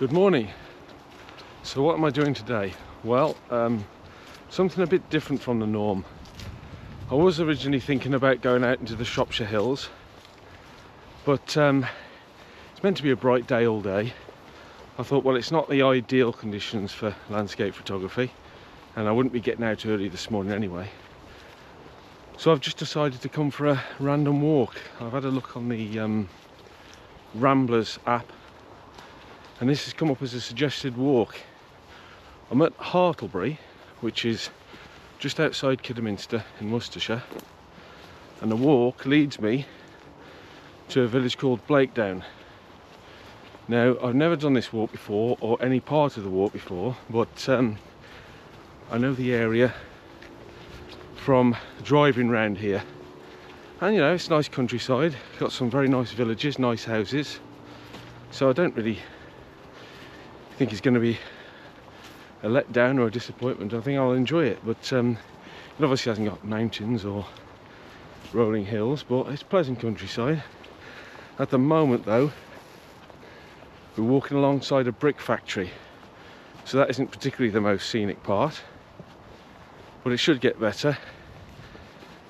Good morning. So what am I doing today? Well, something a bit different from the norm. I was originally thinking about going out into the Shropshire Hills, but it's meant to be a bright day all day. I thought, well, it's not the ideal conditions for landscape photography, and I wouldn't be getting out early this morning anyway. So I've just decided to come for a random walk. I've had a look on the Ramblers app, and this has come up as a suggested walk. I'm at Hartlebury, which is just outside Kidderminster in Worcestershire, and the walk leads me to a village called Blakedown. Now, I've never done this walk before, or any part of the walk before, but I know the area from driving round here, and you know, it's nice countryside, got some very nice villages, nice houses, so I don't really think it's going to be a letdown or a disappointment. I think I'll enjoy it, but it obviously hasn't got mountains or rolling hills, but it's pleasant countryside. At the moment though, we're walking alongside a brick factory, so that isn't particularly the most scenic part, but it should get better,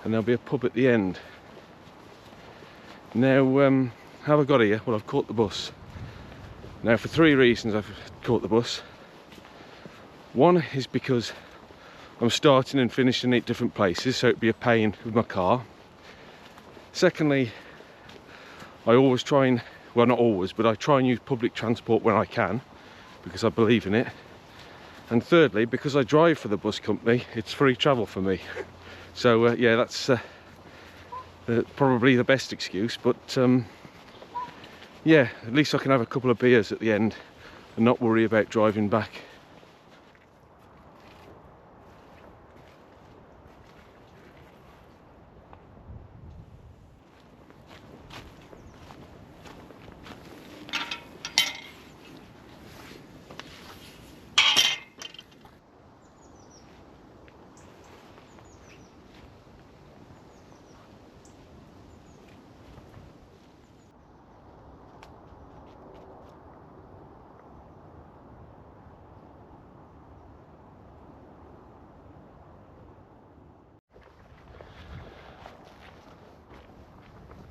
and there'll be a pub at the end. Now, how have I got here? Well, I've caught the bus. Now, for three reasons I've caught the bus. One is because I'm starting and finishing at different places, so it'd be a pain with my car. Secondly, I always try and, well, not always, but I try and use public transport when I can, because I believe in it. And thirdly, because I drive for the bus company, it's free travel for me. So yeah, that's probably the best excuse, but yeah, at least I can have a couple of beers at the end and not worry about driving back.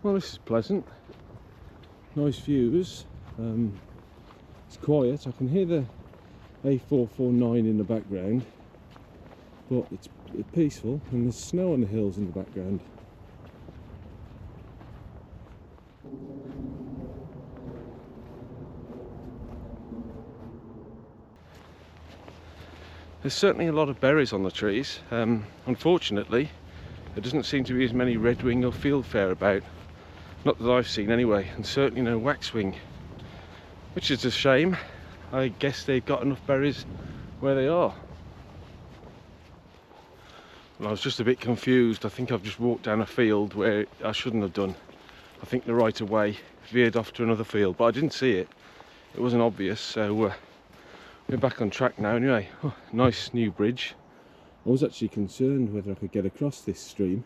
Well, this is pleasant, nice views. It's quiet. I can hear the A449 in the background, but it's peaceful, and there's snow on the hills in the background. There's certainly a lot of berries on the trees. Unfortunately, there doesn't seem to be as many redwing or fieldfare about. Not that I've seen anyway, and certainly no waxwing, which is a shame. I guess they've got enough berries where they are. Well, I was just a bit confused. I think I've just walked down a field where I shouldn't have done. I think the right of way veered off to another field, but I didn't see it. It wasn't obvious, so we're back on track now anyway. Oh, nice new bridge. I was actually concerned whether I could get across this stream,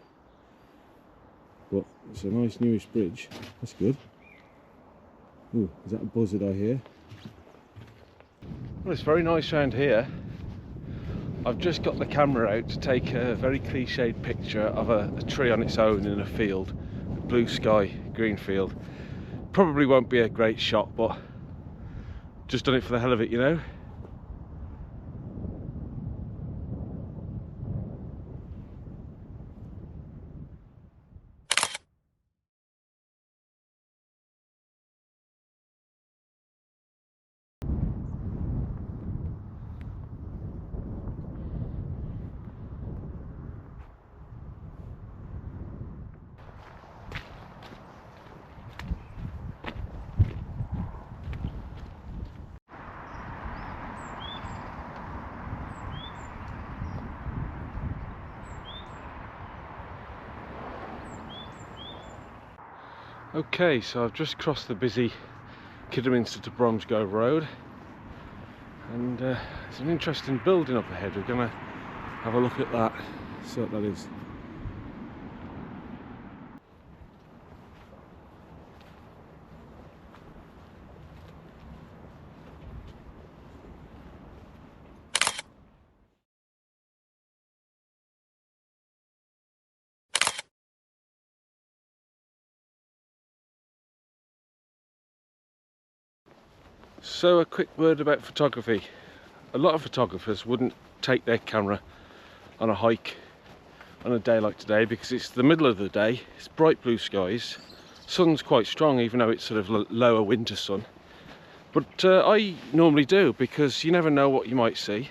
but it's a nice newish bridge. That's good. Ooh, is that a buzzard I hear? Well, it's very nice around here. I've just got the camera out to take a very cliched picture of a tree on its own in a field. Blue sky, green field. Probably won't be a great shot, but just done it for the hell of it, you know? Okay, so I've just crossed the busy Kidderminster to Bromsgrove Road, and there's an interesting building up ahead. We're going to have a look at that, see what that is. So a quick word about photography. A lot of photographers wouldn't take their camera on a hike on a day like today because it's the middle of the day, it's bright blue skies, sun's quite strong even though it's sort of lower winter sun. But I normally do, because you never know what you might see.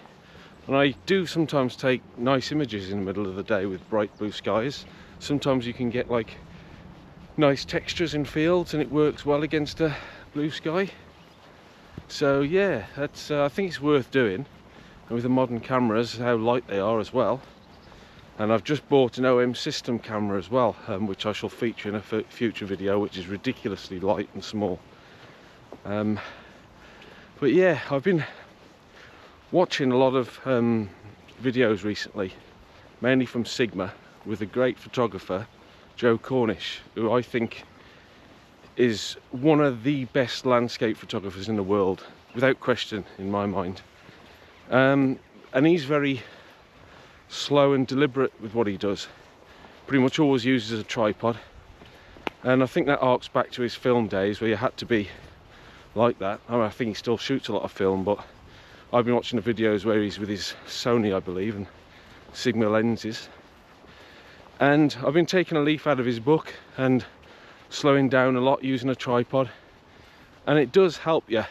And I do sometimes take nice images in the middle of the day with bright blue skies. Sometimes you can get like nice textures in fields and it works well against a blue sky. So yeah, that's I think it's worth doing. And with the modern cameras, how light they are as well. And I've just bought an OM system camera as well, which I shall feature in a future video, which is ridiculously light and small. But yeah, I've been watching a lot of videos recently, mainly from Sigma, with a great photographer, Joe Cornish, who I think is one of the best landscape photographers in the world, without question in my mind. And he's very slow and deliberate with what he does. Pretty much always uses a tripod, and I think that harks back to his film days where you had to be like that. I mean, I think he still shoots a lot of film, but I've been watching the videos where he's with his Sony, I believe, and Sigma lenses, and I've been taking a leaf out of his book and slowing down a lot using a tripod, and it does help you.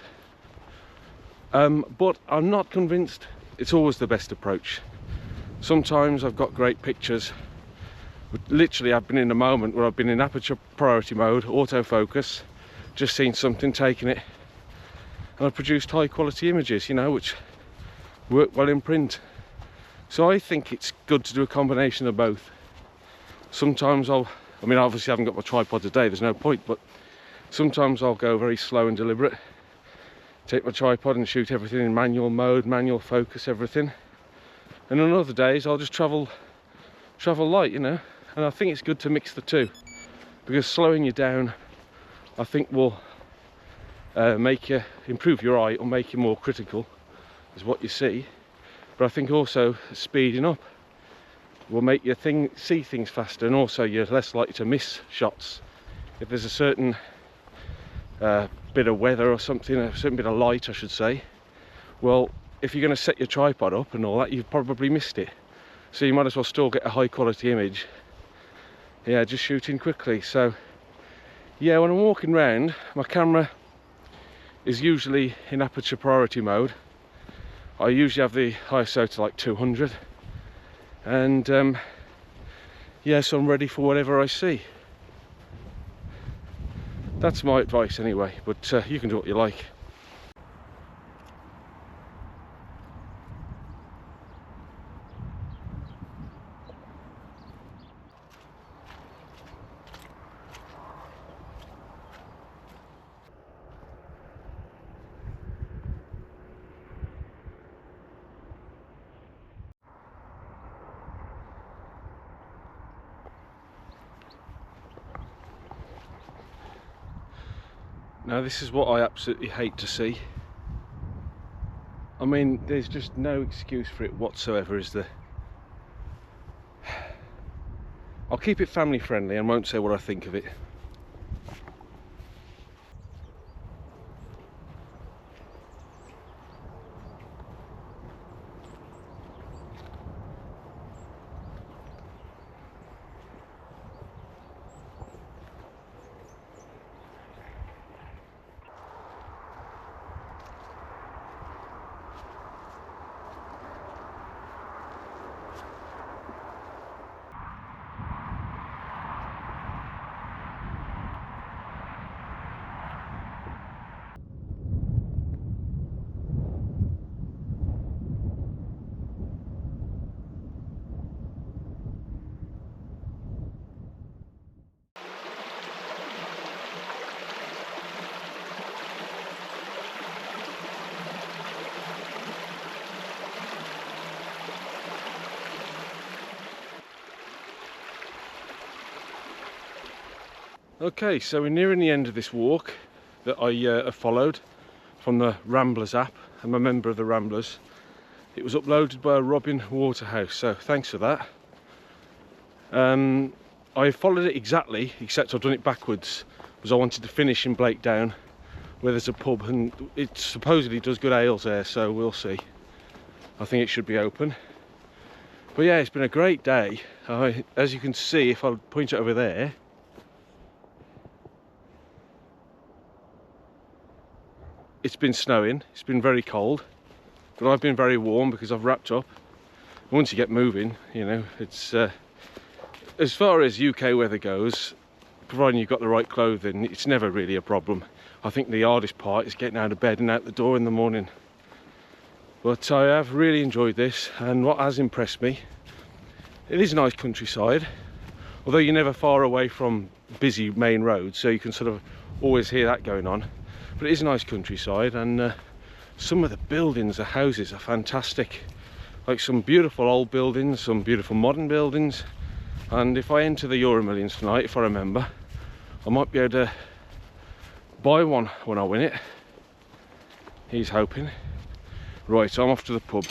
But I'm not convinced it's always the best approach. Sometimes I've got great pictures. Literally, I've been in a moment where I've been in aperture priority mode, autofocus, just seen something, taking it, and I've produced high quality images, you know, which work well in print. So I think it's good to do a combination of both. Sometimes I mean, obviously I haven't got my tripod today, there's no point, but sometimes I'll go very slow and deliberate, take my tripod and shoot everything in manual mode, manual focus, everything. And on other days I'll just travel light, you know. And I think it's good to mix the two, because slowing you down, I think, will make you improve your eye or make you more critical is what you see. But I think also speeding up will make you see things faster, and also you're less likely to miss shots. If there's a certain bit of weather or something, a certain bit of light I should say, well, if you're going to set your tripod up and all that, you've probably missed it. So you might as well still get a high quality image, yeah, just shooting quickly. So yeah, when I'm walking around, my camera is usually in aperture priority mode. I usually have the ISO to like 200, and yeah, so I'm ready for whatever I see. That's my advice anyway, but you can do what you like. Now this is what I absolutely hate to see. I mean, there's just no excuse for it whatsoever, is there? I'll keep it family friendly and won't say what I think of it. Okay, so we're nearing the end of this walk that I have followed from the Ramblers app. I'm a member of the Ramblers. It was uploaded by Robin Waterhouse, so thanks for that. I followed it exactly, except I've done it backwards, because I wanted to finish in Blakedown where there's a pub, and it supposedly does good ales there, so we'll see. I think it should be open. But yeah, it's been a great day. As you can see, if I point it over there, it's been snowing, it's been very cold, but I've been very warm because I've wrapped up. Once you get moving, you know, it's as far as UK weather goes, providing you've got the right clothing, it's never really a problem. I think the hardest part is getting out of bed and out the door in the morning. But I have really enjoyed this, and what has impressed me, it is a nice countryside, although you're never far away from busy main roads, so you can sort of always hear that going on. But it is a nice countryside, and some of the buildings, the houses are fantastic. Like some beautiful old buildings, some beautiful modern buildings. And if I enter the Euro Millions tonight, if I remember, I might be able to buy one when I win it. He's hoping. Right, so I'm off to the pub.